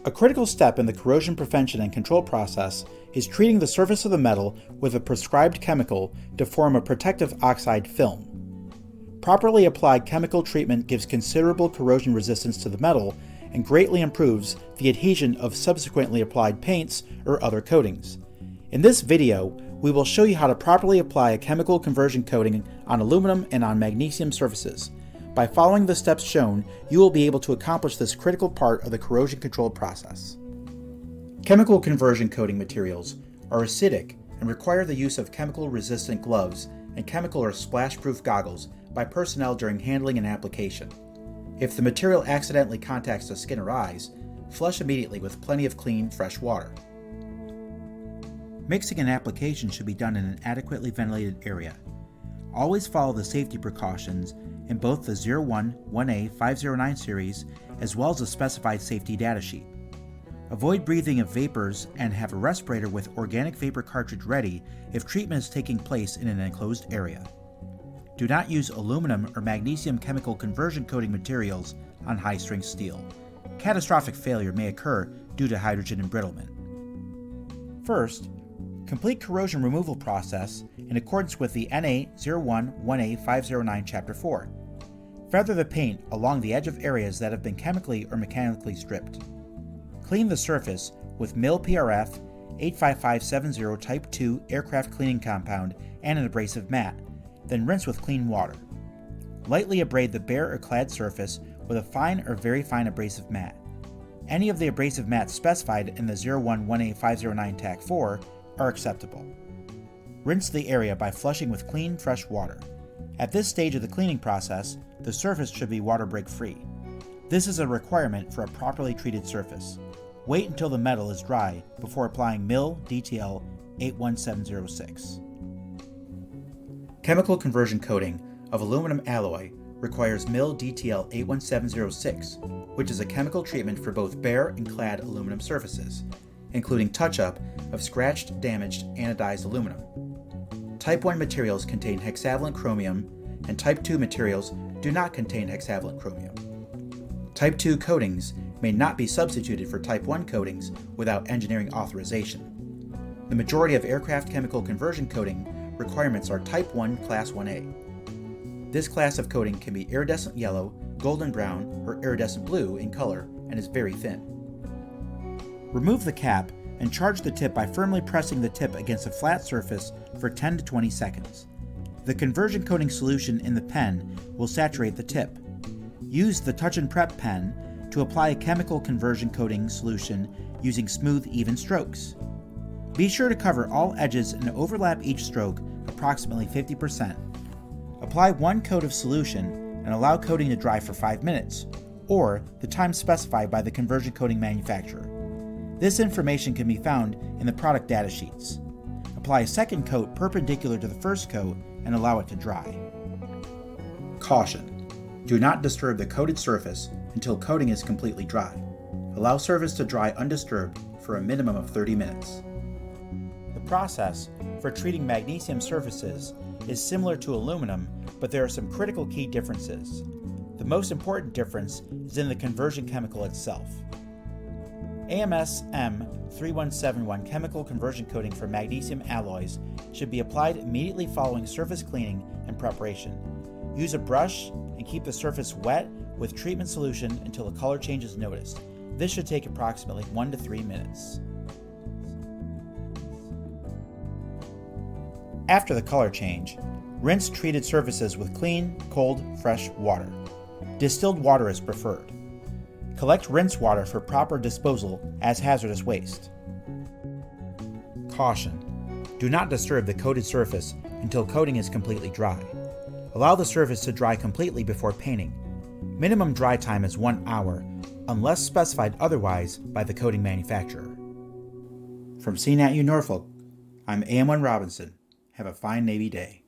A critical step in the corrosion prevention and control process is treating the surface of the metal with a prescribed chemical to form a protective oxide film. Properly applied chemical treatment gives considerable corrosion resistance to the metal and greatly improves the adhesion of subsequently applied paints or other coatings. In this video, we will show you how to properly apply a chemical conversion coating on aluminum and on magnesium surfaces. By following the steps shown, you will be able to accomplish this critical part of the corrosion control process. Chemical conversion coating materials are acidic and require the use of chemical-resistant gloves and chemical or splash-proof goggles by personnel during handling and application. If the material accidentally contacts the skin or eyes, flush immediately with plenty of clean, fresh water. Mixing and application should be done in an adequately ventilated area. Always follow the safety precautions in both the 01-1A509 series as well as the specified safety datasheet. Avoid breathing of vapors and have a respirator with organic vapor cartridge ready if treatment is taking place in an enclosed area. Do not use aluminum or magnesium chemical conversion coating materials on high-strength steel. Catastrophic failure may occur due to hydrogen embrittlement. First, complete corrosion removal process in accordance with the NA 01-1A509 Chapter 4. Feather the paint along the edge of areas that have been chemically or mechanically stripped. Clean the surface with MIL-PRF 85570 Type 2 aircraft cleaning compound and an abrasive mat, then rinse with clean water. Lightly abrade the bare or clad surface with a fine or very fine abrasive mat. Any of the abrasive mats specified in the 01-1A509 TAC 4 are acceptable. Rinse the area by flushing with clean, fresh water. At this stage of the cleaning process, the surface should be water break free. This is a requirement for a properly treated surface. Wait until the metal is dry before applying MIL-DTL 81706. Chemical conversion coating of aluminum alloy requires MIL-DTL 81706, which is a chemical treatment for both bare and clad aluminum surfaces, including touch-up of scratched, damaged, anodized aluminum. Type 1 materials contain hexavalent chromium, and Type 2 materials do not contain hexavalent chromium. Type 2 coatings may not be substituted for Type 1 coatings without engineering authorization. The majority of aircraft chemical conversion coating requirements are Type 1 Class 1A. This class of coating can be iridescent yellow, golden brown, or iridescent blue in color and is very thin. Remove the cap and charge the tip by firmly pressing the tip against a flat surface for 10 to 20 seconds. The conversion coating solution in the pen will saturate the tip. Use the Touch and Prep pen to apply a chemical conversion coating solution using smooth, even strokes. Be sure to cover all edges and overlap each stroke approximately 50%. Apply one coat of solution and allow coating to dry for 5 minutes, or the time specified by the conversion coating manufacturer. This information can be found in the product data sheets. Apply a second coat perpendicular to the first coat and allow it to dry. Caution: do not disturb the coated surface until coating is completely dry. Allow surface to dry undisturbed for a minimum of 30 minutes. The process for treating magnesium surfaces is similar to aluminum, but there are some critical key differences. The most important difference is in the conversion chemical itself. AMS M3171 chemical conversion coating for magnesium alloys should be applied immediately following surface cleaning and preparation. Use a brush and keep the surface wet with treatment solution until the color change is noticed. This should take approximately 1 to 3 minutes. After the color change, rinse treated surfaces with clean, cold, fresh water. Distilled water is preferred. Collect rinse water for proper disposal as hazardous waste. Caution: do not disturb the coated surface until coating is completely dry. Allow the surface to dry completely before painting. Minimum dry time is 1 hour, unless specified otherwise by the coating manufacturer. From CNATU Norfolk, I'm AM1 Robinson. Have a fine Navy day.